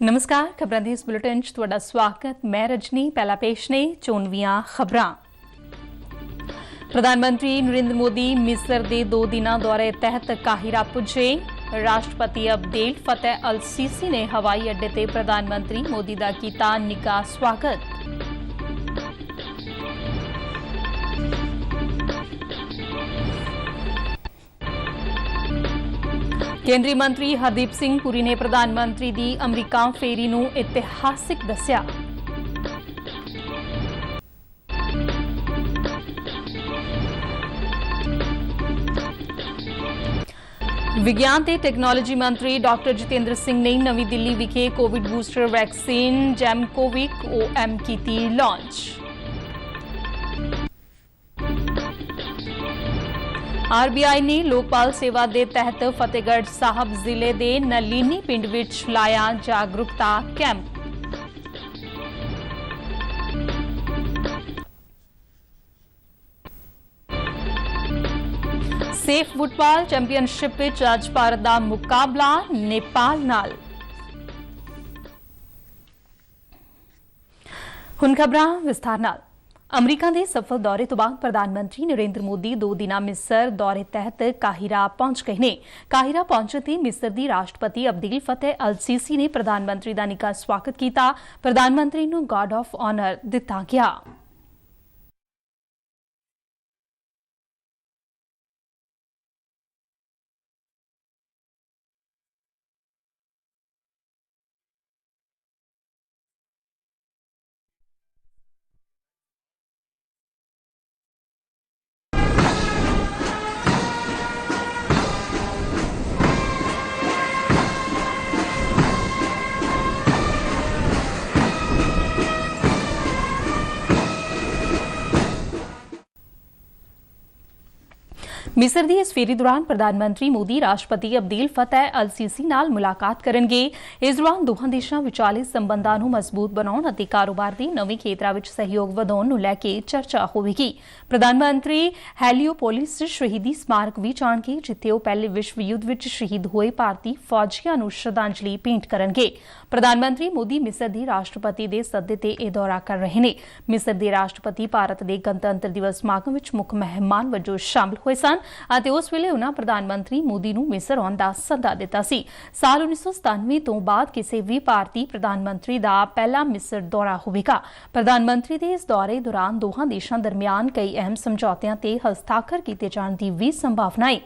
नमस्कार, खबरां दे इस बुलेटिन च तुहाडा स्वागत। मैं रजनी। पहला पेश ने चोनवीआं खबरां। प्रधानमंत्री नरेंद्र मोदी मिस्र दे 2 दिनां दौरे तहत काहिरा पुज्जे। राष्ट्रपति अब्देल फतेह अल सीसी ने हवाई अड्डे ते प्रधानमंत्री मोदी दा कीता निੱਘਾ स्वागत। केंद्रीय मंत्री हरदीप सिंह पुरी ने प्रधानमंत्री दी अमरीका फेरी नूं इतिहासिक दस्सिया। विज्ञान ते टैक्नोलॉजी मंत्री डॉक्टर जितेंद्र सिंह ने नवी दिल्ली विखे कोविड बूस्टर वैक्सीन जैमकोविक OM कीती लॉन्च। RBI ने लोकपाल सेवा दे तहत फतेहगढ़ साहब जिले दे नलीनी पिंड विच लाया जागरूकता कैंप। सेफ फुटबाल चैंपीयनशिप विच अज भारत दा मुकाबला नेपाल नाल। हुण खबरां विस्तार नाल। अमरीका के सफल दौरे तो बाद प्रधानमंत्री नरेंद्र मोदी 2 दिना मिस्र दौरे तहत काहिरा पहुंच गए ने। काहिरा पहुंचण ते मिस्र दी राष्ट्रपति अब्देल फतेह अल सीसी ने प्रधानमंत्री का निੱਘਾ स्वागत किया। प्रधानमंत्री नूं गार्ड ऑफ ऑनर दिता गया। मिस्र दी इस फेरी दौरान प्रधानमंत्री मोदी राष्ट्रपति अब्देल फतेह अल सीसी नाल मुलाकात करनगे। इस दौरान दोहां देशां विचाले संबंधां नूं मजबूत बनाउण अते कारोबार दे नवें खेतरां विच सहयोग ਵਧਾਉਣ ਨੂੰ ਲੈ ਕੇ चर्चा होवेगी। प्रधानमंत्री हेलियोपोलिस शहीदी स्मारक भी जाणगे, जिथे ਉਹ ਪਹਿਲੇ विश्व युद्ध विच शहीद होए भारतीय फौजियां ਨੂੰ श्रद्धांजलि भेंट करनगे। प्रधानमंत्री मोदी मिस्र दे राष्ट्रपति दे सੱਦੇ ते ਇਹ दौरा कर रहे ने। मिस्र दे राष्ट्रपति भारत दे गणतंत्र दिवस समागम विच मुੱਖ ਮਹਿਮਾਨ वजों शामिल होए सन ਅਤੇ उस वेले उन्हां प्रधानमंत्री मोदी ਨੂੰ मिस्र आउਣ ਦਾ ਸੱਦਾ ਦਿੱਤਾ ਸੀ। ਸਾਲ 1997 ਤੋਂ ਬਾਅਦ ਕਿਸੇ ਵੀ ਭਾਰਤੀ ਪ੍ਰਧਾਨਮੰਤਰੀ ਦਾ ਪਹਿਲਾ ਮਿਸਰ ਦੌਰਾ ਹੋਵੇਗਾ। ਪ੍ਰਧਾਨਮੰਤਰੀ ਦੇ ਇਸ ਦੌਰੇ ਦੌਰਾਨ ਦੋਹਾਂ ਦੇਸ਼ਾਂ ਦਰਮਿਆਨ ਕਈ ਅਹਿਮ ਸਮਝੌਤਿਆਂ ਤੇ ਹਸਤਾਖਰ ਕੀਤੇ ਜਾਣ ਦੀ ਵੀ ਸੰਭਾਵਨਾ ਹੈ।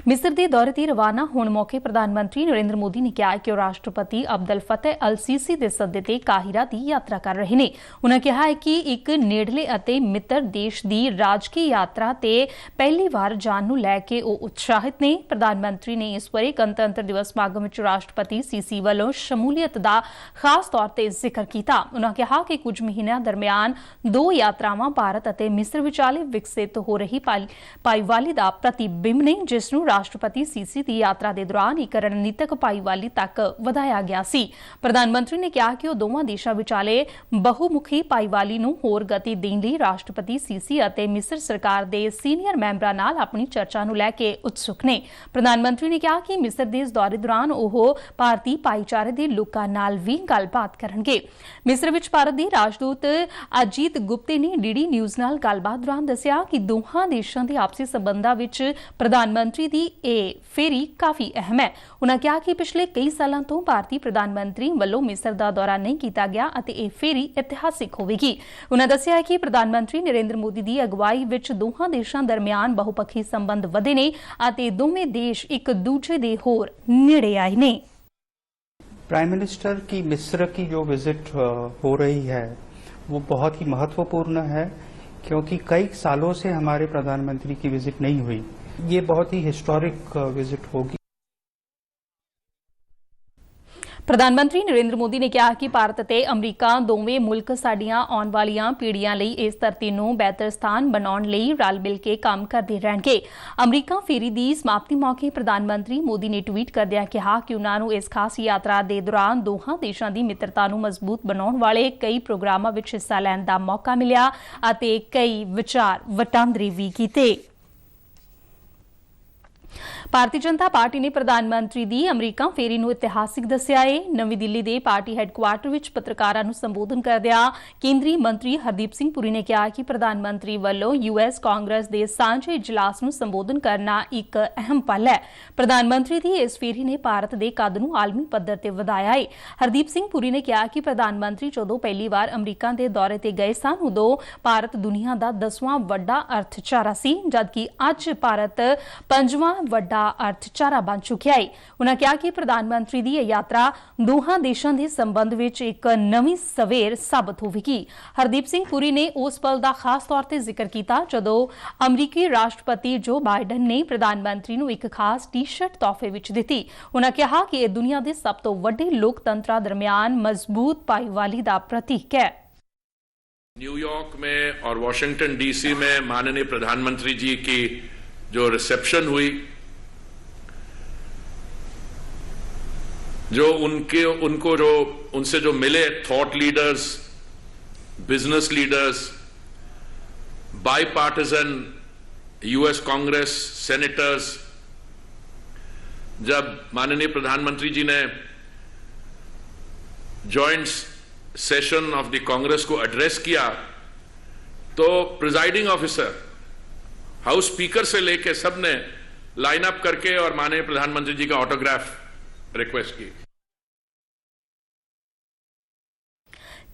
मिस्र के दौरे से रवाना होने मौके प्रधानमंत्री नरेंद्र मोदी ने कहा कि राष्ट्रपति अब्देल फतेह अल सीसी के सੱਦੇ ते काहिरा की यात्रा कर रहे हैं। उन्होंने कहा है कि एक नेड़ले अते मित्र देश की राजकीय यात्रा ते पहली बार जान नूं लैके वो उत्साहित ने। प्रधानमंत्री ने इस बारे गणतंत्र दिवस समागम में राष्ट्रपति सीसी वालों शमूलीयत का खास तौर पर जिक्र किया। उन्होंने कहा कि कुछ महीनों दरमियान 2 यात्रावां भारत अते मिस्र विचाले विकसित हो रही भाईवाली का प्रतिबिंब ने, जिसनूं राष्ट्रपति सीसी की यात्रा के दौरान एक रणनीतिक भाईवाली तक वधाया गया सी। प्रधानमंत्री ने कहा कि वो दोवां देशां विचाले बहुमुखी भाईवाली नूं होर गति देण लई राष्ट्रपति सीसी अते मिस्र सरकार के सीनियर मैंबरां नाल अपनी चर्चा नूं लैके उत्सुक ने। प्रधानमंत्री ने कहा कि मिस्र दे इस दौरे दौरान वो भारतीय भाईचारे के लोकां नाल भी गलबात करनगे। मिस्र विच भारत के राजदूत अजीत गुप्ते ने DD न्यूज़ नाल गलबात दौरान दस्सिया कि दोहां देशां के आपसी संबंधां विच प्रधानमंत्री की फेरी काफी अहम है। उन्होंने कहा कि पिछले कई सालों तो भारतीय प्रधानमंत्री वालों मिस्र का दौरा नहीं किया गया अते यह फेरी ऐतिहासिक होगी। उन्होंने दस्सिया कि प्रधानमंत्री नरेंद्र मोदी की अगवाई विच दोहां देशां दरमियान बहुपक्षी संबंध वधे ने अते दोवें देश एक दूजे दे होर नेड़े आए ने। प्राइम मिनिस्टर की मिस्र की जो विजिट हो रही है वो बहुत ही महत्वपूर्ण है, क्योंकि कई सालों से हमारे प्रधानमंत्री की विजिट नहीं हुई। ये बहुत ही हिस्टोरिक विजिट होगी। प्रधानमंत्री नरेंद्र मोदी ने कहा कि भारत ते अमरीका दोवें मुल्क साडियां आउण वालियां पीढ़ियां लई इस धरती नूं बेहतर स्थान बनाउण लई रल मिल के काम करदे रहणगे। अमरीका फेरी दी समाप्ति मौके प्रधानमंत्री मोदी ने ट्वीट करदिआं कहा कि उन्हां नूं इस खास यात्रा दे दौरान दोहां देशां दी मित्रता नूं मजबूत बनाउण वाले कई प्रोग्रामां विच हिस्सा लैण दा मौका मिलिआ अते कई विचार वटांदरे भी कीते। ਭਾਰਤੀ ਜਨਤਾ ਪਾਰਟੀ ਨੇ ਪ੍ਰਧਾਨ ਮੰਤਰੀ ਦੀ ਅਮਰੀਕਾ ਫੇਰੀ ਨੂੰ ਇਤਿਹਾਸਿਕ ਦੱਸਿਆ ਹੈ। ਨਵੀਂ ਦਿੱਲੀ ਦੇ ਪਾਰਟੀ ਹੈੱਡਕੁਆਰਟਰ ਵਿੱਚ ਪੱਤਰਕਾਰਾਂ ਨੂੰ ਸੰਬੋਧਨ ਕਰਦਿਆਂ ਕੇਂਦਰੀ ਮੰਤਰੀ ਹਰਦੀਪ ਸਿੰਘ ਪੁਰੀ ਨੇ ਕਿਹਾ ਕਿ ਪ੍ਰਧਾਨ ਮੰਤਰੀ ਵੱਲੋਂ ਯੂਐਸ ਕਾਂਗਰਸ ਦੇ ਸਾਂਝੇ ਇਜਲਾਸ ਨੂੰ ਸੰਬੋਧਨ ਕਰਨਾ ਇੱਕ ਅਹਿਮ ਪਲ ਹੈ। ਪ੍ਰਧਾਨ ਮੰਤਰੀ ਦੀ ਇਸ ਫੇਰੀ ਨੇ ਭਾਰਤ ਦੇ ਕੱਦ ਨੂੰ ਆਲਮੀ ਪੱਧਰ ਤੇ ਵਧਾਇਆ ਹੈ। ਹਰਦੀਪ ਸਿੰਘ ਪੁਰੀ ਨੇ ਕਿਹਾ ਕਿ ਪ੍ਰਧਾਨ ਮੰਤਰੀ ਜਦੋਂ ਪਹਿਲੀ ਵਾਰ ਅਮਰੀਕਾ ਦੇ ਦੌਰੇ ਤੇ ਗਏ ਸਨ ਉਦੋਂ ਭਾਰਤ ਦੁਨੀਆ ਦਾ 10ਵਾਂ ਵੱਡਾ ਅਰਥਚਾਰਾ ਸੀ, ਜਦਕਿ ਅੱਜ ਭਾਰਤ 5ਵਾਂ ਵੱਡਾ ਅਰਥਚਾਰਾ ਬਣ ਚੁੱਕਿਆ ਹੈ। ਉਨ੍ਹਾਂ ਕਿਹਾ ਕਿ ਪ੍ਰਧਾਨ ਮੰਤਰੀ ਦੀ ਇਹ ਯਾਤਰਾ ਦੋਹਾਂ ਦੇਸ਼ਾਂ ਦੇ ਸੰਬੰਧ ਵਿੱਚ ਇੱਕ ਨਵੀਂ ਸਵੇਰ ਸਾਬਤ ਹੋਵੇਗੀ। ਹਰਦੀਪ ਸਿੰਘ ਪੁਰੀ ਨੇ ਉਸ ਪਲ ਦਾ ਖਾਸ ਤੌਰ ਤੇ ਜ਼ਿਕਰ ਕੀਤਾ ਜਦੋਂ ਅਮਰੀਕੀ ਰਾਸ਼ਟਰਪਤੀ ਜੋ ਬਾਈਡਨ ਨੇ ਪ੍ਰਧਾਨ ਮੰਤਰੀ ਨੂੰ ਇੱਕ ਖਾਸ ਟੀ-ਸ਼ਰਟ ਤੋਹਫੇ ਵਿੱਚ ਦਿੱਤੀ। ਉਨ੍ਹਾਂ ਕਿਹਾ ਕਿ ਇਹ ਦੁਨੀਆ ਦੇ ਸਭ ਤੋਂ ਵੱਡੇ ਲੋਕਤੰਤਰਾਂ ਦਰਮਿਆਨ ਮਜ਼ਬੂਤ ਭਾਈਵਾਲੀ ਦਾ प्रतीक है। न्यूयॉर्क में और वॉशिंगटन डीसी में माननीय प्रधानमंत्री जी की जो रिसेप्शन हुई, जो उनसे जो मिले thought leaders, business leaders, by partisan US Congress senators, जब माननीय प्रधानमंत्री जी ने joint session of the Congress को एड्रेस किया तो प्रिजाइडिंग ऑफिसर, हाउस स्पीकर से लेके सब ने लाइन अप करके और माननीय प्रधानमंत्री जी का ऑटोग्राफ रिक्वेस्ट की।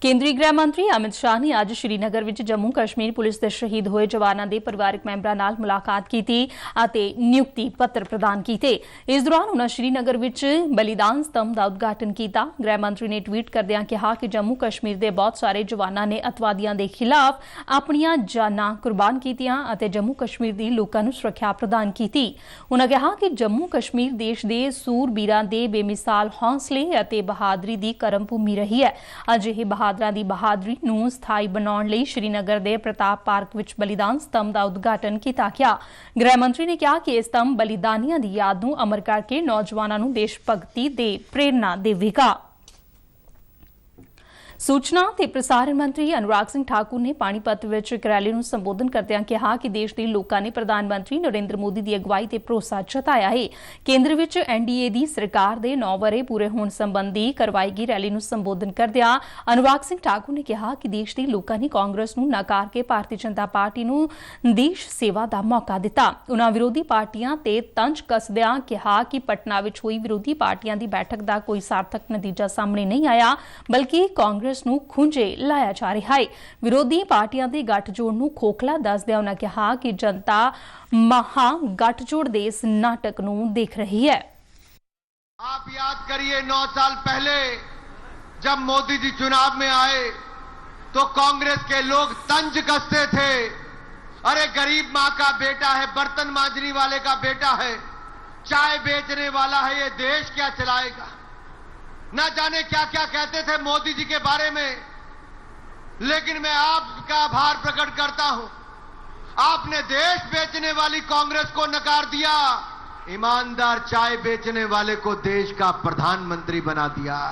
ਕੇਂਦਰੀ ਗ੍ਰਹਿ ਮੰਤਰੀ ਅਮਿਤ ਸ਼ਾਹ ਨੇ ਅੱਜ ਸ਼੍ਰੀਨਗਰ ਵਿੱਚ ਜੰਮੂ ਕਸ਼ਮੀਰ ਪੁਲਿਸ ਦੇ ਸ਼ਹੀਦ ਹੋਏ ਜਵਾਨਾਂ ਦੇ ਪਰਿਵਾਰਕ ਮੈਂਬਰਾਂ ਨਾਲ ਮੁਲਾਕਾਤ ਕੀਤੀ ਅਤੇ ਨਿਯੁਕਤੀ ਪੱਤਰ ਪ੍ਰਦਾਨ ਕੀਤੇ। ਇਸ ਦੌਰਾਨ ਉਨ੍ਹਾਂ ਸ਼੍ਰੀਨਗਰ ਵਿੱਚ ਬਲੀਦਾਨ ਸਤੰਭ ਦਾ ਉਦਘਾਟਨ ਕੀਤਾ। ਗ੍ਰਹਿ ਮੰਤਰੀ ਨੇ ਟਵੀਟ ਕਰਦਿਆਂ ਕਿਹਾ ਕਿ ਜੰਮੂ ਕਸ਼ਮੀਰ ਦੇ ਬਹੁਤ ਸਾਰੇ ਜਵਾਨਾਂ ਨੇ ਅੱਤਵਾਦੀਆਂ ਦੇ ਖਿਲਾਫ ਆਪਣੀਆਂ ਜਾਨਾਂ ਕੁਰਬਾਨ ਕੀਤੀਆਂ ਅਤੇ ਜੰਮੂ ਕਸ਼ਮੀਰ ਦੇ ਲੋਕਾਂ ਨੂੰ ਸੁਰੱਖਿਆ ਪ੍ਰਦਾਨ ਕੀਤੀ। ਉਨ੍ਹਾਂ ਕਿਹਾ ਕਿ ਜੰਮੂ ਕਸ਼ਮੀਰ ਦੇਸ਼ ਦੇ ਸੂਰਬੀਰਾਂ ਦੇ ਬੇਮਿਸਾਲ ਹੌਸਲੇ ਅਤੇ ਬਹਾਦਰੀ ਦੀ ਕਰਮ ਭੂਮੀ ਰਹੀ ਹੈ। ਅੱਜ ਇਹ ਦੀ ਬਹਾਦਰੀ ਨੂੰ ਸਥਾਈ ਬਣਾਉਣ ਲਈ ਸ਼੍ਰੀਨਗਰ ਦੇ ਪ੍ਰਤਾਪ ਪਾਰਕ ਵਿੱਚ ਬਲੀਦਾਨ ਸਤੰਭ ਦਾ ਉਦਘਾਟਨ ਕੀਤਾ ਗਿਆ। ਗ੍ਰਹਿ ਮੰਤਰੀ ਨੇ ਕਿਹਾ ਕਿ ਇਹ ਸਤੰਭ ਬਲੀਦਾਨੀਆਂ ਦੀ ਯਾਦ ਨੂੰ ਅਮਰ ਕਰਕੇ ਨੌਜਵਾਨਾਂ ਨੂੰ ਦੇਸ਼ ਭਗਤੀ ਦੇ ਪ੍ਰੇਰਨਾ ਦੇਵੇਗਾ। सूचना ते प्रसारण मंत्री अनुराग सिंह ठाकुर ने पानीपत विच एक रैली ਨੂੰ ਸੰਬੋਧਨ ਕਰਦਿਆਂ ਕਿਹਾ ਕਿ ਦੇਸ਼ ਦੇ ਲੋਕਾਂ ਨੇ ਪ੍ਰਧਾਨ ਮੰਤਰੀ ਨਰਿੰਦਰ ਮੋਦੀ ਦੀ ਅਗਵਾਈ ਤੇ ਭਰੋਸਾ ਜਤਾਇਆ ਹੈ। ਕੇਂਦਰ ਵਿੱਚ ਐਨਡੀਏ ਦੀ ਸਰਕਾਰ ਦੇ 9 ਵਰ੍ਹੇ ਪੂਰੇ ਹੋਣ ਸੰਬੰਧੀ ਕਰਵਾਈ ਗਈ ਰੈਲੀ ਨੂੰ ਸੰਬੋਧਨ ਕਰਦਿਆਂ अनुराग सिंह ठाकुर ने ਕਿਹਾ ਕਿ ਦੇਸ਼ ਦੇ ਲੋਕਾਂ ਨੇ ਕਾਂਗਰਸ ਨੂੰ ਨਕਾਰ ਕੇ ਭਾਰਤੀ ਜਨਤਾ ਪਾਰਟੀ ਨੂੰ ਦੇਸ਼ ਸੇਵਾ ਦਾ ਮੌਕਾ ਦਿੱਤਾ। ਉਨ੍ਹਾਂ ਵਿਰੋਧੀ ਪਾਰਟੀਆਂ ਤੇ ਤੰਜ ਕੱਸਦਿਆਂ ਕਿਹਾ ਕਿ ਪਟਨਾ ਵਿੱਚ ਹੋਈ ਵਿਰੋਧੀ ਪਾਰਟੀਆਂ ਦੀ ਬੈਠਕ ਦਾ ਕੋਈ ਸਾਰਥਕ ਨਤੀਜਾ ਸਾਹਮਣੇ ਨਹੀਂ ਆਇਆ, ਬਲਕਿ ਕਾਂਗਰਸ ਨੂੰ ਖੁੰਝੇ ਲਾਇਆ ਜਾ ਰਿਹਾ ਹੈ। ਵਿਰੋਧੀ ਪਾਰਟੀਆਂ ਦੇ ਗੱਠਜੋੜ ਨੂੰ ਖੋਖਲਾ ਦੱਸਦਿਆਂ ਉਨ੍ਹਾਂ ਕਿਹਾ ਕਿ ਜਨਤਾ ਮਹਾ ਗੱਠਜੋੜ ਦੇ ਇਸ ਨਾਟਕ ਨੂੰ ਦੇਖ ਰਹੀ है। आप याद करिए 9 साल पहले जब मोदी जी चुनाव में आए तो कांग्रेस के लोग तंज कसते थे, अरे गरीब मां का बेटा है, बर्तन मांजने वाले का बेटा है, चाय बेचने वाला है, ये देश क्या चलाएगा। ना जाने क्या क्या कहते थे मोदी जी के बारे में, लेकिन मैं आपका आभार प्रकट करता हूं, आपने देश बेचने वाली कांग्रेस को नकार दिया, ईमानदार चाय बेचने वाले को देश का प्रधानमंत्री बना दिया।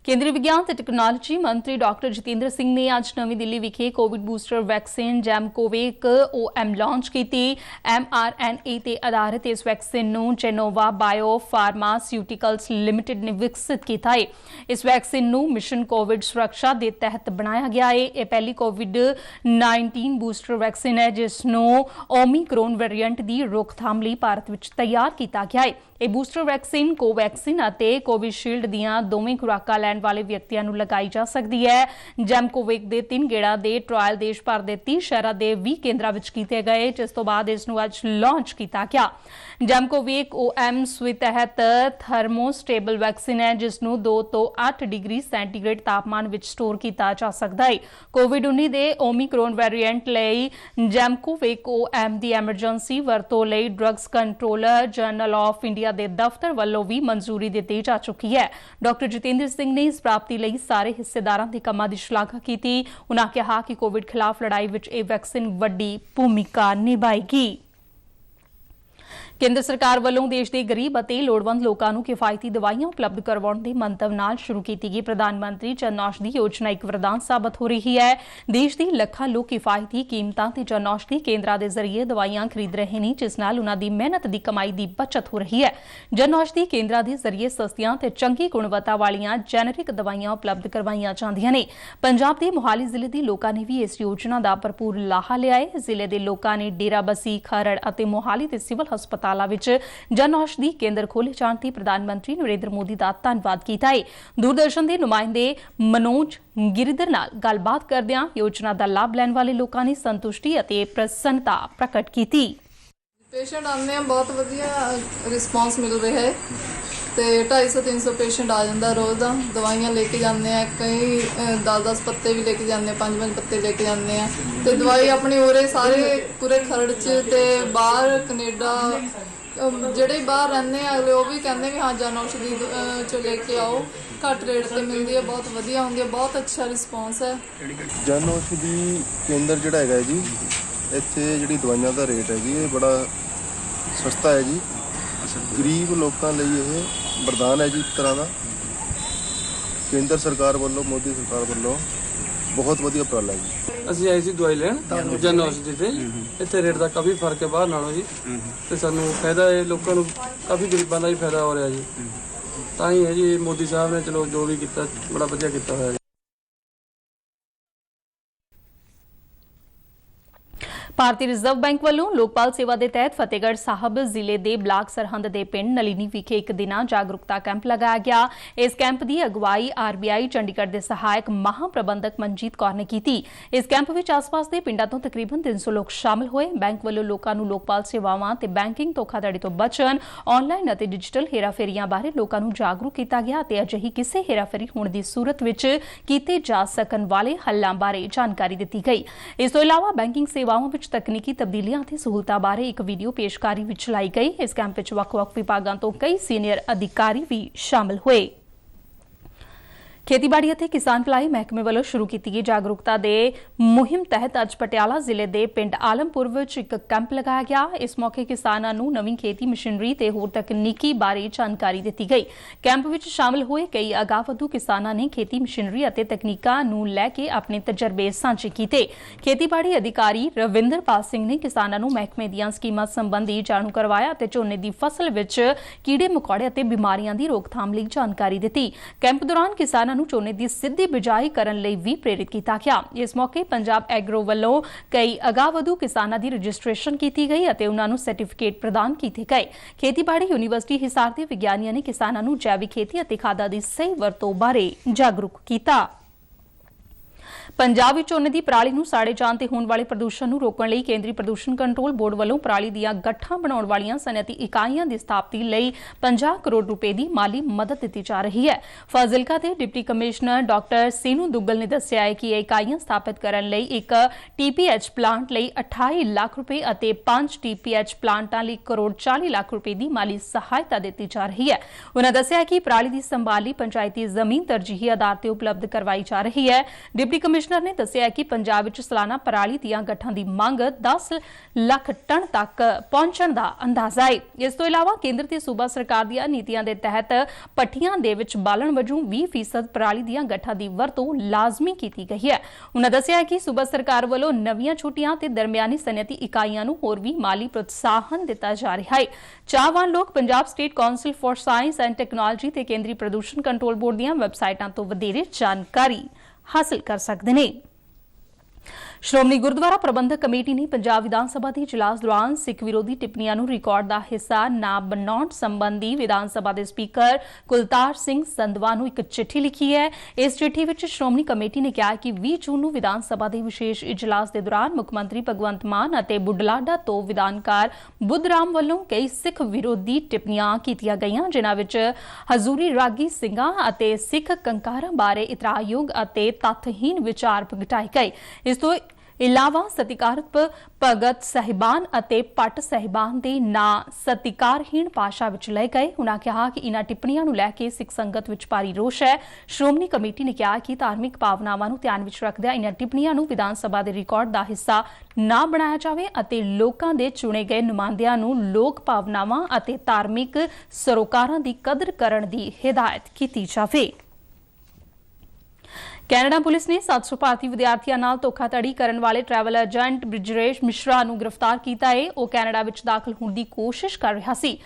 ਕੇਂਦਰੀ ਵਿਗਿਆਨ ਤੇ ਟੈਕਨੋਲੋਜੀ ਮੰਤਰੀ ਡਾਕਟਰ ਜਤਿੰਦਰ ਸਿੰਘ ਨੇ ਅੱਜ ਨਵੀਂ ਦਿੱਲੀ ਵਿਖੇ Covid booster vaccine Gemcovac OM launch ਕੀਤੀ। mRNA ਤੇ ਆਧਾਰਿਤ ਇਸ ਵੈਕਸੀਨ ਨੂੰ ਜੈਨੋਵਾ ਬਾਇਓ ਫਾਰਮਾਸਿਊਟੀਕਲਸ ਲਿਮਿਟਿਡ ਨੇ ਵਿਕਸਿਤ ਕੀਤਾ ਹੈ। ਇਸ ਵੈਕਸੀਨ ਨੂੰ ਮਿਸ਼ਨ ਕੋਵਿਡ ਸੁਰੱਖਿਆ ਦੇ ਤਹਿਤ ਬਣਾਇਆ ਗਿਆ ਹੈ। ਇਹ ਪਹਿਲੀ COVID-19 ਬੂਸਟਰ ਵੈਕਸੀਨ ਹੈ ਜਿਸ ਨੂੰ ਓਮਿਕਰੋਨ ਵੇਰੀਐਂਟ ਦੀ ਰੋਕਥਾਮ ਲਈ ਭਾਰਤ ਵਿੱਚ ਤਿਆਰ ਕੀਤਾ ਗਿਆ ਹੈ। ਇਹ ਬੂਸਟਰ ਵੈਕਸੀਨ ਕੋਵੈਕਸਿਨ ਅਤੇ ਕੋਵਿਸ਼ੀਲਡ ਦੀਆਂ ਦੋਵੇਂ ਖੁਰਾਕਾਂ ਲੈਣ ਵਾਲੇ ਵਿਅਕਤੀਆਂ ਨੂੰ ਲਗਾਈ ਜਾ ਸਕਦੀ ਹੈ। ਜੈਮਕੋਵੇਕ ਦੇ 3 ਗੇੜਾਂ ਦੇ ਟ੍ਰਾਇਲ ਦੇਸ਼ ਭਰ ਦੇ 30 ਸ਼ਹਿਰਾਂ ਦੇ 20 ਕੇਂਦਰਾਂ ਵਿੱਚ ਕੀਤੇ ਗਏ, ਜਿਸ ਤੋਂ ਬਾਅਦ ਇਸ ਨੂੰ ਅੱਜ ਲਾਂਚ ਕੀਤਾ ਗਿਆ। ਜੈਮਕੋਵੇਕ OM ਸੂਈ ਤਹਿਤ ਥਰਮੋਸਟੇਬਲ ਵੈਕਸੀਨ ਹੈ ਜਿਸ ਨੂੰ 2 ਤੋਂ 8 ਡਿਗਰੀ ਸੈਂਟੀਗ੍ਰੇਡ ਤਾਪਮਾਨ ਵਿੱਚ ਸਟੋਰ ਕੀਤਾ ਜਾ ਸਕਦਾ ਹੈ। ਕੋਵਿਡ-19 ਦੇ ਓਮਿਕਰੋਨ ਵੇਰੀਐਂਟ ਲਈ ਜੈਮਕੋਵੇਕ OM ਦੀ ਐਮਰਜੈਂਸੀ ਵਰਤੋਂ ਲਈ drugs controller general of India ਦੇ ਦਫ਼ਤਰ ਵੱਲੋਂ ਵੀ ਮਨਜ਼ੂਰੀ ਦਿੱਤੀ ਜਾ ਚੁੱਕੀ ਹੈ। ਡਾਕਟਰ ਜਤਿੰਦਰ ਸਿੰਘ ਨੇ ਇਸ ਪ੍ਰਾਪਤੀ ਲਈ ਸਾਰੇ ਹਿੱਸੇਦਾਰਾਂ ਦੇ ਕੰਮਾਂ ਦੀ ਸ਼ਲਾਘਾ ਕੀਤੀ। ਉਨ੍ਹਾਂ ਕਿਹਾ ਕਿ ਕੋਵਿਡ ਖਿਲਾਫ ਲੜਾਈ ਵਿੱਚ ਇਹ ਵੈਕਸੀਨ ਵੱਡੀ ਭੂਮਿਕਾ ਨਿਭਾਏਗੀ। ਕੇਂਦਰ ਸਰਕਾਰ ਵੱਲੋਂ ਦੇਸ਼ ਦੇ ਗਰੀਬ ਅਤੇ ਲੋੜਵੰਦ ਲੋਕਾਂ ਨੂੰ ਕਿਫਾਇਤੀ ਦਵਾਈਆਂ ਉਪਲਬਧ ਕਰਵਾਉਣ ਦੇ ਮੰਤਵ ਨਾਲ ਸ਼ੁਰੂ ਕੀਤੀ ਗਈ ਪ੍ਰਧਾਨ ਮੰਤਰੀ ਜਨ ਔਸ਼ਧੀ ਯੋਜਨਾ ਇੱਕ ਵਰਦਾਨ ਸਾਬਤ ਹੋ ਰਹੀ ਹੈ। ਦੇਸ਼ ਦੇ ਲੱਖਾਂ ਲੋਕ ਕਿਫਾਇਤੀ ਕੀਮਤਾਂ ਤੇ ਜਨ ਔਸ਼ਧੀ ਕੇਂਦਰਾਂ ਦੇ ਜ਼ਰੀਏ ਦਵਾਈਆਂ ਖਰੀਦ ਰਹੇ ਨੇ, ਜਿਸ ਨਾਲ ਉਨ੍ਹਾਂ ਦੀ ਮਿਹਨਤ ਦੀ ਕਮਾਈ ਦੀ ਬਚਤ ਹੋ ਰਹੀ ਹੈ। ਜਨ ਔਸ਼ਧੀ ਕੇਂਦਰਾਂ ਦੇ ਜ਼ਰੀਏ ਸਸਤੀਆਂ ਤੇ ਚੰਗੀ ਗੁਣਵੱਤਾ ਵਾਲੀਆਂ ਜੈਨਰਿਕ ਦਵਾਈਆਂ ਉਪਲਬਧ ਕਰਵਾਈਆਂ ਜਾਂਦੀਆਂ ਨੇ। ਪੰਜਾਬ ਦੇ ਮੋਹਾਲੀ ਜ਼ਿਲ੍ਹੇ ਦੇ ਲੋਕਾਂ ਨੇ ਵੀ ਇਸ ਯੋਜਨਾ ਦਾ ਭਰਪੂਰ ਲਾਹਾ ਲਿਆ ਹੈ। ਜ਼ਿਲ੍ਹੇ ਦੇ ਲੋਕਾਂ ਨੇ ਡੇਰਾਬੱਸੀ, ਖਰੜ ਅਤੇ ਮੋਹਾਲੀ ਦੇ ਸਿਵਲ ਹਸਪਤਾਲਾਂ ਵਿੱਚ ਜਨ ਔਸ਼ਧੀ ਕੇਂਦਰ ਖੋਲ੍ਹੇ ਜਾਣ ਤੇ ਪ੍ਰਧਾਨ ਮੰਤਰੀ ਨਰਿੰਦਰ ਮੋਦੀ ਦਾ ਧੰਨਵਾਦ ਕੀਤਾ ਹੈ। ਦੂਰਦਰਸ਼ਨ ਦੇ ਨੁਮਾਇੰਦੇ ਮਨੋਜ ਗਿਰੀਧਰ ਨਾਲ ਗੱਲਬਾਤ ਕਰਦਿਆਂ ਯੋਜਨਾ ਦਾ ਲਾਭ ਲੈਣ ਵਾਲੇ ਲੋਕਾਂ ਨੇ ਸੰਤੁਸ਼ਟੀ ਅਤੇ ਪ੍ਰਸੰਨਤਾ ਪ੍ਰਗਟ ਕੀਤੀ। पेशेंट आने बहुत वधिया रिस्पॉन्स मिल रहा है तो 250-300 पेशेंट आ जाता रोज़ का। दवाइयाँ लेके जाते हैं, कई 10-10 पत्ते भी लेके जाते हैं, 5-5 पत्ते लेके जाते हैं तो दवाई अपनी उरे सारे पूरे खरड़ च बाहर कनेडा ਜਿਹੜੇ ਬਾਹਰ ਰਹਿੰਦੇ ਆ ਅਗਲੇ ਉਹ ਵੀ ਕਹਿੰਦੇ ਵੀ ਹਾਂ ਜਨ ਔਸ਼ਧੀ ਚ ਲੈ ਕੇ ਆਓ, ਘੱਟ ਰੇਟ ਤੇ ਮਿਲਦੀ ਹੈ, ਬਹੁਤ ਵਧੀਆ ਹੁੰਦੀ ਹੈ, ਬਹੁਤ ਅੱਛਾ ਰਿਸਪੌਂਸ ਹੈ। ਜਨ ਔਸ਼ਧੀ ਕੇਂਦਰ ਜਿਹੜਾ ਹੈਗਾ ਜੀ, ਇੱਥੇ ਜਿਹੜੀ ਦਵਾਈਆਂ ਦਾ ਰੇਟ ਹੈ ਜੀ ਇਹ ਬੜਾ ਸਸਤਾ ਹੈ ਜੀ। ਗਰੀਬ ਲੋਕਾਂ ਲਈ ਇਹ ਵਰਦਾਨ ਹੈ ਜੀ ਇੱਕ ਤਰ੍ਹਾਂ ਦਾ। ਕੇਂਦਰ ਸਰਕਾਰ ਵੱਲੋਂ, ਮੋਦੀ ਸਰਕਾਰ ਵੱਲੋਂ ਬਹੁਤ ਵਧੀਆ ਉਪਰਾਲਾ ਹੈ ਜੀ। ਅਸੀਂ ਆਏ ਸੀ ਦਵਾਈ ਲੈਣ ਜਨ ਔਸ਼ਧੀ ਤੇ, ਇੱਥੇ ਰੇਟ ਦਾ ਕਾਫੀ ਫਰਕ ਹੈ ਬਾਹਰ ਨਾਲੋਂ ਜੀ ਤੇ ਸਾਨੂੰ ਫਾਇਦਾ ਹੈ, ਲੋਕਾਂ ਨੂੰ ਕਾਫੀ ਗਰੀਬਾਂ ਦਾ ਵੀ ਫਾਇਦਾ ਹੋ ਰਿਹਾ ਜੀ। ਤਾਂ ਹੀ ਹੈ ਜੀ ਮੋਦੀ ਸਾਹਿਬ ਨੇ ਚਲੋ ਜੋ ਵੀ ਕੀਤਾ ਬੜਾ ਵਧੀਆ ਕੀਤਾ ਹੋਇਆ ਜੀ। ਭਾਰਤੀ ਰਿਜ਼ਰਵ ਬੈਂਕ ਵੱਲੋਂ ਲੋਕਪਾਲ ਸੇਵਾ ਦੇ ਤਹਿਤ ਫਤਿਹਗੜ੍ਹ ਸਾਹਿਬ ਜ਼ਿਲ੍ਹੇ ਦੇ ਬਲਾਕ ਸਰਹੰਦ ਦੇ ਪਿੰਡ ਨਲੀਨੀ ਵਿਖੇ ਇੱਕ ਦਿਨਾਂ ਜਾਗਰੂਕਤਾ ਕੈਂਪ ਲਗਾਇਆ ਗਿਆ। ਇਸ ਕੈਂਪ ਦੀ ਅਗਵਾਈ ਆਰਬੀਆਈ ਚੰਡੀਗੜ੍ਹ ਦੇ ਸਹਾਇਕ ਮਹਾ ਪ੍ਰਬੰਧਕ ਮਨਜੀਤ ਕੌਰ ਨੇ ਕੀਤੀ। ਇਸ ਕੈਂਪ ਵਿੱਚ ਆਸ-ਪਾਸ ਦੇ ਪਿੰਡਾਂ ਤੋਂ ਤਕਰੀਬਨ 300 ਲੋਕ ਸ਼ਾਮਲ ਹੋਏ। ਬੈਂਕ ਵੱਲੋਂ ਲੋਕਾਂ ਨੂੰ ਲੋਕਪਾਲ ਸੇਵਾਵਾਂ ਤੇ ਬੈਂਕਿੰਗ ਧੋਖਾਧੜੀ ਤੋਂ ਬਚਣ, ਆਨਲਾਈਨ ਅਤੇ ਡਿਜੀਟਲ ਹੇਰਾਫੇਰੀਆਂ ਬਾਰੇ ਲੋਕਾਂ ਨੂੰ ਜਾਗਰੂਕ ਕੀਤਾ ਗਿਆ ਅਤੇ ਅਜਿਹੀ ਕਿਸੇ ਹੇਰਾਫੇਰੀ ਹੋਣ ਦੀ ਸੂਰਤ ਵਿੱਚ ਕੀਤੇ ਜਾ ਸਕਣ ਵਾਲੇ ਹੱਲਾਂ ਬਾਰੇ ਜਾਣਕਾਰੀ ਦਿੱਤੀ ਗਈ। ਇਸ ਤੋਂ ਇਲਾਵਾ ਬੈਂਕਿੰਗ ਸੇਵਾਵਾਂ ਵਿੱਚ ਤਕਨੀਕੀ ਤਬਦੀਲੀਆਂ ਅਤੇ ਸਹੂਲਤਾਂ ਬਾਰੇ ਇੱਕ ਵੀਡੀਓ ਪੇਸ਼ਕਾਰੀ ਵੀ ਚਲਾਈ ਗਈ। ਇਸ ਕੈਂਪ ਵਿੱਚ ਵੱਖ-ਵੱਖ ਵਿਭਾਗਾਂ ਤੋਂ ਕਈ ਸੀਨੀਅਰ ਅਧਿਕਾਰੀ ਵੀ ਸ਼ਾਮਲ ਹੋਏ। ਖੇਤੀਬਾੜੀ ਅਤੇ ਕਿਸਾਨ ਭਲਾਈ ਮਹਿਕਮੇ ਵੱਲੋਂ ਸ਼ੁਰੂ ਕੀਤੀ ਗਈ ਜਾਗਰੂਕਤਾ ਦੇ ਮੁਹਿੰਮ ਤਹਿਤ ਅੱਜ ਪਟਿਆਲਾ ਜ਼ਿਲ੍ਹੇ ਦੇ ਪਿੰਡ ਆਲਮਪੁਰ ਵਿੱਚ ਇੱਕ ਕੈਂਪ ਲਗਾਇਆ ਗਿਆ। ਇਸ ਮੌਕੇ ਕਿਸਾਨਾਂ ਨੂੰ ਨਵੀਂ ਖੇਤੀ ਮਸ਼ੀਨਰੀ ਤੇ ਹੋਰ ਤਕਨੀਕੀ ਬਾਰੇ ਜਾਣਕਾਰੀ ਦਿੱਤੀ ਗਈ। ਕੈਂਪ ਵਿੱਚ ਸ਼ਾਮਲ ਹੋਏ ਕਈ ਅਗਾਂਹਵਧੂ ਕਿਸਾਨਾਂ ਨੇ ਖੇਤੀ ਮਸ਼ੀਨਰੀ ਅਤੇ ਤਕਨੀਕਾਂ ਨੂੰ ਲੈ ਕੇ ਆਪਣੇ ਤਜਰਬੇ ਸਾਂਝੇ ਕੀਤੇ। ਖੇਤੀਬਾੜੀ ਅਧਿਕਾਰੀ ਰਵਿੰਦਰਪਾਲ ਸਿੰਘ ਨੇ ਕਿਸਾਨਾਂ ਨੂੰ ਮਹਿਕਮੇ ਦੀਆਂ ਸਕੀਮਾਂ ਸੰਬੰਧੀ ਜਾਣੂ ਕਰਵਾਇਆ ਅਤੇ ਝੋਨੇ ਦੀ ਫਸਲ ਵਿੱਚ ਕੀੜੇ ਮਕੌੜੇ ਅਤੇ ਬਿਮਾਰੀਆਂ ਦੀ ਰੋਕਥਾਮ ਲਈ ਜਾਣਕਾਰੀ ਦਿੱਤੀ। ਕੈਂਪ ਦੌਰਾਨ ਕਿਸਾਨਾਂ ਨੂੰ ਝੋਨੇ ਦੀ ਸਿੱਧੀ ਬਿਜਾਈ ਕਰਨ ਲਈ ਵੀ ਪ੍ਰੇਰਿਤ ਕੀਤਾ ਗਿਆ। ਇਸ ਮੌਕੇ ਪੰਜਾਬ ਐਗਰੋ ਵੱਲੋਂ ਕਈ ਅਗਾਂਹਵਧੂ ਕਿਸਾਨਾਂ ਦੀ ਰਜਿਸਟ੍ਰੇਸ਼ਨ ਕੀਤੀ ਗਈ ਅਤੇ ਉਹਨਾਂ ਨੂੰ ਸਰਟੀਫਿਕੇਟ ਪ੍ਰਦਾਨ ਕੀਤੇ ਗਏ। ਖੇਤੀਬਾੜੀ ਯੂਨੀਵਰਸਿਟੀ ਹਿਸਾਰ ਦੇ ਵਿਗਿਆਨੀਆਂ ਨੇ ਕਿਸਾਨਾਂ ਨੂੰ ਜੈਵਿਕ ਖੇਤੀ ਅਤੇ ਖਾਦਾਂ ਦੀ ਸਹੀ ਵਰਤੋਂ ਬਾਰੇ ਜਾਗਰੂਕ ਕੀਤਾ। ਪੰਜਾਬ ਵਿੱਚ ਝੋਨੇ ਦੀ ਪਰਾਲੀ ਨੂੰ ਸਾੜੇ ਜਾਣ ਤੇ ਹੋਣ ਵਾਲੇ ਪ੍ਰਦੂਸ਼ਣ ਨੂੰ ਰੋਕਣ ਲਈ ਕੇਂਦਰੀ ਪ੍ਰਦੂਸ਼ਣ ਕੰਟਰੋਲ ਬੋਰਡ ਵੱਲੋਂ ਪਰਾਲੀ ਦੀਆਂ ਗੱਠਾਂ ਬਣਾਉਣ ਵਾਲੀਆਂ ਸਨਅਤੀ ਇਕਾਈਆਂ ਦੀ ਸਥਾਪਤੀ ਲਈ 50 ਕਰੋੜ ਰੁਪਏ ਦੀ ਮਾਲੀ ਮਦਦ ਦਿੱਤੀ ਜਾ ਰਹੀ ਹੈ। ਫਾਜ਼ਿਲਕਾ ਦੇ ਡਿਪਟੀ ਕਮਿਸ਼ਨਰ ਡਾਕਟਰ ਸੀਨੂ ਦੁੱਗਲ ਨੇ ਦੱਸਿਆ ਹੈ ਕਿ ਇਹ ਇਕਾਈਆਂ ਸਥਾਪਿਤ ਕਰਨ ਲਈ ਇੱਕ TPH ਪਲਾਂਟ ਲਈ 28 ਲੱਖ ਰੁਪਏ ਅਤੇ 5 TPH ਪਲਾਂਟਾਂ ਲਈ 1 ਕਰੋੜ 40 ਲੱਖ ਰੁਪਏ ਦੀ ਮਾਲੀ ਸਹਾਇਤਾ ਦਿੱਤੀ ਜਾ ਰਹੀ ਹੈ। ਉਨ੍ਹਾਂ ਦੱਸਿਆ ਕਿ ਪਰਾਲੀ ਦੀ ਸੰਭਾਲ ਲਈ ਪੰਚਾਇਤੀ ਜ਼ਮੀਨ ਤਰਜੀਹੀ ਆਧਾਰ ਤੇ ਉਪਲਬਧ ਕਰਵਾਈ ਜਾ ਰਹੀ ਹੈ। ਡਿਪਟੀ ਕਮਿਸ਼ਨਰ ਨੇ ਦੱਸਿਆ ਕਿ ਪੰਜਾਬ ਵਿੱਚ ਸਾਲਾਨਾ ਪਰਾਲੀ ਦੀਆਂ ਗੱਠਾਂ ਦੀ ਮੰਗ 10 ਲੱਖ ਟਨ ਤੱਕ ਪਹੁੰਚਣ ਦਾ ਅੰਦਾਜ਼ਾ ਹੈ। ਇਸ ਤੋਂ ਇਲਾਵਾ ਕੇਂਦਰ ਤੇ ਸੂਬਾ ਸਰਕਾਰ ਦੀਆਂ ਨੀਤੀਆਂ ਦੇ ਤਹਿਤ ਭੱਠੀਆਂ ਦੇ ਵਿੱਚ ਬਾਲਣ ਵਜੋਂ 20% ਪਰਾਲੀ ਦੀਆਂ ਗੱਠਾਂ ਦੀ ਵਰਤੋਂ ਲਾਜ਼ਮੀ ਕੀਤੀ ਗਈ ਹੈ। ਉਨ੍ਹਾਂ ਦੱਸਿਆ ਕਿ ਸੂਬਾ ਸਰਕਾਰ ਵੱਲੋਂ ਨਵੀਆਂ ਛੋਟੀਆਂ ਤੇ ਦਰਮਿਆਨੀ ਸਨਅਤੀ ਇਕਾਈਆਂ ਨੂੰ ਹੋਰ ਵੀ ਮਾਲੀ ਪ੍ਰੋਤਸਾਹਨ ਦਿੱਤਾ ਜਾ ਰਿਹਾ ਹੈ। ਚਾਹਵਾਨ ਲੋਕ Punjab state council for science and technology ਤੇ ਕੇਂਦਰੀ ਪ੍ਰਦੂਸ਼ਣ ਕੰਟਰੋਲ ਬੋਰਡ ਦੀਆਂ ਵੈਬਸਾਈਟਾਂ ਤੋਂ ਵਧੇਰੇ ਜਾਣਕਾਰੀ ਹਾਸਲ ਕਰ ਸਕਦੇ ਨੇ। ਸ਼੍ਰੋਮਣੀ ਗੁਰਦੁਆਰਾ ਪ੍ਰਬੰਧਕ ਕਮੇਟੀ ਨੇ ਪੰਜਾਬ ਵਿਧਾਨ ਸਭਾ ਦੇ ਇਜਲਾਸ ਦੌਰਾਨ ਸਿੱਖ ਵਿਰੋਧੀ ਟਿੱਪਣੀਆਂ ਨੂੰ ਰਿਕਾਰਡ ਦਾ ਹਿੱਸਾ ਨਾ ਬਣਾਉਣ ਸੰਬੰਧੀ ਵਿਧਾਨ ਸਭਾ ਦੇ ਸਪੀਕਰ ਕੁਲਤਾਰ ਸਿੰਘ ਸੰਧਵਾ ਨੂੰ ਇੱਕ ਚਿੱਠੀ ਲਿਖੀ ਹੈ। ਇਸ ਚਿੱਠੀ ਵਿੱਚ ਸ਼੍ਰੋਮਣੀ ਕਮੇਟੀ ਨੇ ਕਿਹਾ ਕਿ 20 ਜੂਨ ਨੂੰ ਵਿਧਾਨ ਸਭਾ ਦੇ ਵਿਸ਼ੇਸ਼ ਇਜਲਾਸ ਦੇ ਦੌਰਾਨ ਮੁੱਖ ਮੰਤਰੀ ਭਗਵੰਤ ਮਾਨ ਅਤੇ ਬੁਢਲਾਡਾ ਤੋਂ ਵਿਧਾਨਕਾਰ ਬੁੱਧਰਾਮ ਵੱਲੋਂ ਕਈ ਸਿੱਖ ਵਿਰੋਧੀ ਟਿੱਪਣੀਆਂ ਕੀਤੀਆਂ ਗਈਆਂ, ਜਿਨ੍ਹਾਂ ਵਿੱਚ ਹਜ਼ੂਰੀ ਰਾਗੀ ਸਿੰਘਾਂ ਅਤੇ ਸਿੱਖ ਕੰਕਾਰਾਂ ਬਾਰੇ ਇਤਰਾਜ਼ਯੋਗ ਅਤੇ ਤੱਥਹੀਨ ਵਿਚਾਰ ਪ੍ਰਗਟਾਏ ਗਏ। ਇਸ ਤੋਂ ਇਲਾਵਾ ਸਤਿਕਾਰਤ ਭਗਤ ਸਾਹਿਬਾਨ ਅਤੇ ਪੱਟ ਸਾਹਿਬਾਨ ਦੇ ਨਾਂ ਸਤਿਕਾਰਹੀਣ ਭਾਸ਼ਾ ਵਿੱਚ ਲਏ ਗਏ। ਉਨ੍ਹਾਂ ਕਿਹਾ ਕਿ ਇਨ੍ਹਾਂ ਟਿੱਪਣੀਆਂ ਨੂੰ ਲੈ ਕੇ ਸਿੱਖ ਸੰਗਤ ਵਿੱਚ ਭਾਰੀ ਰੋਸ਼ ਹੈ। ਸ਼੍ਰੋਮਣੀ ਕਮੇਟੀ ਨੇ ਕਿਹਾ ਕਿ ਧਾਰਮਿਕ ਭਾਵਨਾਵਾਂ ਨੂੰ ਧਿਆਨ ਵਿੱਚ ਰੱਖਦਿਆਂ ਇਨ੍ਹਾਂ ਟਿੱਪਣੀਆਂ ਨੂੰ ਵਿਧਾਨ ਸਭਾ ਦੇ ਰਿਕਾਰਡ ਦਾ ਹਿੱਸਾ ਨਾ ਬਣਾਇਆ ਜਾਵੇ ਅਤੇ ਲੋਕਾਂ ਦੇ ਚੁਣੇ ਗਏ ਨੁਮਾਇੰਦਿਆਂ ਨੂੰ ਲੋਕ ਭਾਵਨਾਵਾਂ ਅਤੇ ਧਾਰਮਿਕ ਸਰੋਕਾਰਾਂ ਦੀ ਕਦਰ ਕਰਨ ਦੀ ਹਿਦਾਇਤ ਕੀਤੀ ਜਾਵੇ। ਕੈਨੇਡਾ ਪੁਲਿਸ ਨੇ 700 ਭਾਰਤੀ ਵਿਦਿਆਰਥੀਆਂ ਨਾਲ ਧੋਖਾਧੜੀ ਕਰਨ ਵਾਲੇ ਟਰੈਵਲ ਏਜੰਟ ਬ੍ਰਿਜੇਸ਼ ਮਿਸ਼ਰਾ ਨੂੰ ਗ੍ਰਿਫਤਾਰ ਕੀਤਾ ਹੈ। ਉਹ ਕੈਨੇਡਾ ਵਿੱਚ ਦਾਖਲ ਹੋਣ ਦੀ ਕੋਸ਼ਿਸ਼ ਕਰ ਰਿਹਾ ਸੀ।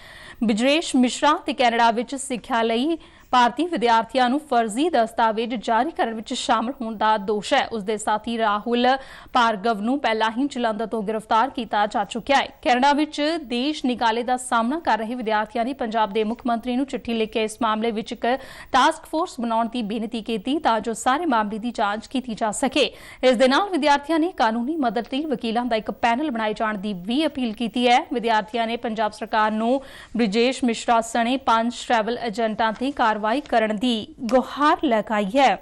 ਬ੍ਰਿਜੇਸ਼ ਮਿਸ਼ਰਾ ਤੇ ਕੈਨੇਡਾ ਵਿੱਚ ਸਿੱਖਿਆ ਲਈ ਭਾਰਤੀ ਵਿਦਿਆਰਥੀਆਂ ਨੂੰ ਫਰਜ਼ੀ ਦਸਤਾਵੇਜ਼ ਜਾਰੀ ਕਰਨ ਵਿੱਚ ਸ਼ਾਮਲ ਹੋਣ ਦਾ ਦੋਸ਼ ਹੈ। ਉਸ ਦੇ ਸਾਥੀ ਰਾਹੁਲ ਭਾਰਗਵ ਨੂੰ ਪਹਿਲਾਂ ਹੀ ਜਲੰਧਰ ਤੋਂ ਗ੍ਰਿਫਤਾਰ ਕੀਤਾ ਜਾ ਚੁੱਕਿਆ ਹੈ। ਕੈਨੇਡਾ ਵਿੱਚ ਦੇਸ਼ ਨਿਕਾਲੇ ਦਾ ਸਾਹਮਣਾ ਕਰ ਰਹੇ ਵਿਦਿਆਰਥੀਆਂ ਨੇ ਪੰਜਾਬ ਦੇ ਮੁੱਖ ਮੰਤਰੀ ਨੂੰ ਚਿੱਠੀ ਲਿਖ ਕੇ ਇਸ ਮਾਮਲੇ ਵਿੱਚ ਇੱਕ ਟਾਸਕ ਫੋਰਸ ਬਣਾਉਣ ਦੀ ਬੇਨਤੀ ਕੀਤੀ ਤਾਂ ਜੋ ਸਾਰੇ ਮਾਮਲੇ ਦੀ ਜਾਂਚ ਕੀਤੀ ਜਾ ਸਕੇ। ਇਸ ਦੇ ਨਾਲ ਵਿਦਿਆਰਥੀਆਂ ਨੇ ਕਾਨੂੰਨੀ ਮਦਦ ਲਈ ਵਕੀਲਾਂ ਦਾ ਇੱਕ ਪੈਨਲ ਬਣਾਏ ਜਾਣ ਦੀ ਵੀ ਅਪੀਲ ਕੀਤੀ ਹੈ। ਵਿਦਿਆਰਥੀਆਂ ਨੇ ਪੰਜਾਬ ਸਰਕਾਰ ਨੂੰ ਬ੍ਰਿਜੇਸ਼ ਮਿਸ਼ਰਾ ਸਣੇ 5 ਟਰੈਵਲ ਏਜੰਟਾਂ ਤੇ ਕਾਰਵਾਈ ਕਰਨ ਦੀ ਗੁਹਾਰ ਲਗਾਈ ਹੈ।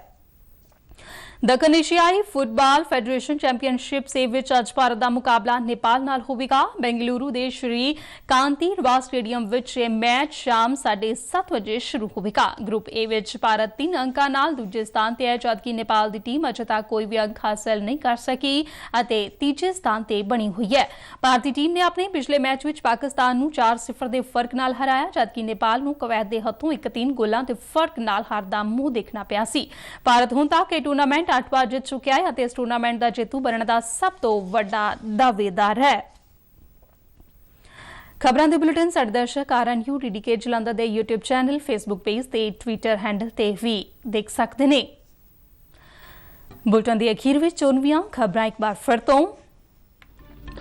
ਦੱਖਣ ਏਸ਼ੀਆਈ ਫੁੱਟਬਾਲ ਫੈਡਰੇਸ਼ਨ ਚੈਂਪੀਅਨਸ਼ਿਪ ਸੇ ਵਿੱਚ ਅੱਜ ਭਾਰਤ ਦਾ ਮੁਕਾਬਲਾ ਨੇਪਾਲ ਨਾਲ ਹੋਵੇਗਾ। ਬੈਂਗਲੁਰੂ ਦੇ ਸ਼੍ਰੀ ਕਾਂਤੀ ਰਵਾ ਸਟੇਡੀਅਮ ਵਿੱਚ ਇਹ ਮੈਚ ਸ਼ਾਮ 7:30 ਵਜੇ ਸ਼ੁਰੂ ਹੋਵੇਗਾ। ਗਰੁੱਪ ਏ ਵਿੱਚ ਭਾਰਤ 3 ਅੰਕਾਂ ਨਾਲ ਦੂਜੇ ਸਥਾਨ ਤੇ ਹੈ, ਜਦਕਿ ਨੇਪਾਲ ਦੀ ਟੀਮ ਅਜੇ ਤੱਕ ਕੋਈ ਵੀ ਅੰਕ ਹਾਸਲ ਨਹੀਂ ਕਰ ਸਕੀ ਅਤੇ ਤੀਜੇ ਸਥਾਨ ਤੇ ਬਣੀ ਹੋਈ ਹੈ। ਭਾਰਤੀ ਟੀਮ ਨੇ ਆਪਣੇ ਪਿਛਲੇ ਮੈਚ ਵਿੱਚ ਪਾਕਿਸਤਾਨ ਨੂੰ 4-0 ਦੇ ਫਰਕ ਨਾਲ ਹਰਾਇਆ, ਜਦਕਿ ਨੇਪਾਲ ਨੂੰ ਕੁਵੈਤ ਦੇ ਹੱਥੋਂ 1-3 ਗੋਲਾਂ ਦੇ ਫਰਕ ਨਾਲ ਹਾਰ ਦਾ ਮੂੰਹ ਦੇਖਣਾ ਪਿਆ ਸੀ। ਭਾਰਤ ਹੁਣ ਤੱਕ ਇਹ ਟੂਰਨਾਮੈਂਟ 8 ਵਾਰ ਜਿੱਤ ਚੁੱਕਿਆ ਹੈ ਅਤੇ ਇਸ ਟੂਰਨਾਮੈਂਟ ਦਾ ਜੇਤੂ ਬਣਨ ਦਾ ਸਭ ਤੋਂ ਵੱਡਾ ਦਾਅਵੇਦਾਰ ਹੈ। ਖਬਰਾਂ ਦੇ ਬੁਲੇਟਿਨ ਸਾਡੇ ਦਰਸ਼ਕ RNU DDK ਜਲੰਧਰ ਦੇ YouTube ਚੈਨਲ, Facebook ਪੇਜ ਤੇ Twitter ਹੈਂਡਲ ਤੇ ਵੀ ਦੇਖ ਸਕਦੇ ਨੇ। ਬੁਲੇਟਿਨ ਦੇ ਅਖੀਰ ਵਿੱਚ 94 ਖਬਰਾਂ ਇੱਕ ਵਾਰ ਫਿਰ ਤੋਂ।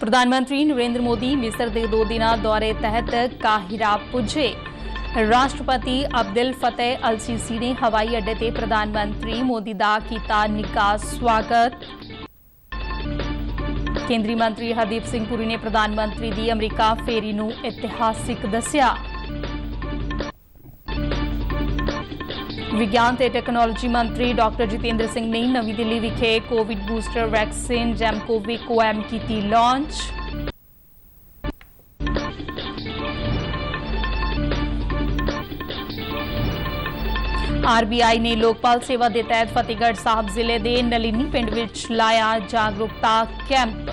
ਪ੍ਰਧਾਨ ਮੰਤਰੀ ਨਰਿੰਦਰ ਮੋਦੀ ਮਿਸਰ ਦੇ 2 ਦਿਨਾਂ ਦੌਰੇ ਤਹਿਤ ਕਾਹਿਰਾ ਪੁੱਜੇ। ਰਾਸ਼ਟਰਪਤੀ ਅਬਦੁਲ ਫਤਿਹ ਅਲ ਸੀਸੀ ਨੇ ਹਵਾਈ ਅੱਡੇ ਤੇ ਪ੍ਰਧਾਨ ਮੰਤਰੀ ਮੋਦੀ ਦਾ ਕੀਤਾ ਨਿੱਘਾ ਸਵਾਗਤ। ਕੇਂਦਰੀ ਮੰਤਰੀ ਹਰਦੀਪ ਸਿੰਘ ਪੁਰੀ ਨੇ ਪ੍ਰਧਾਨ ਮੰਤਰੀ ਦੀ ਅਮਰੀਕਾ ਫੇਰੀ ਨੂੰ ਇਤਿਹਾਸਿਕ ਦੱਸਿਆ। ਵਿਗਿਆਨ ਤੇ ਟੈਕਨੋਲੋਜੀ ਮੰਤਰੀ ਡਾਕਟਰ ਜਿਤੇਂਦਰ ਸਿੰਘ ਨੇ ਨਵੀਂ ਦਿੱਲੀ ਵਿਖੇ ਕੋਵਿਡ ਬੂਸਟਰ ਵੈਕਸੀਨ ਜੈਮਕੋਵਿਕ OM ਕੀਤੀ ਲਾਂਚ। RBI ਨੇ ਲੋਕਪਾਲ ਸੇਵਾ ਦੇ ਤਹਿਤ ਫਤਿਹਗੜ੍ਹ ਸਾਹਿਬ ਜ਼ਿਲ੍ਹੇ ਦੇ ਨਲਿਨੀ ਪਿੰਡ ਵਿੱਚ ਲਾਇਆ ਜਾਗਰੂਕਤਾ ਕੈਂਪ।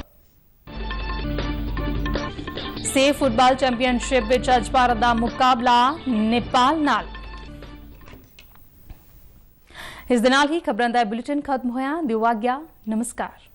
ਸੇਫ ਫੁੱਟਬਾਲ ਚੈਂਪੀਅਨਸ਼ਿਪ ਵਿੱਚ ਅੱਜ ਭਾਰਤ ਦਾ ਮੁਕਾਬਲਾ ਨੇਪਾਲ ਨਾਲ। ਇਸ ਦੇ ਨਾਲ ਹੀ ਖਬਰਾਂ ਦਾ ਬੁਲੇਟਿਨ ਖਤਮ ਹੋਇਆ। ਦਿਓ ਆਗਿਆ। ਨਮਸਕਾਰ।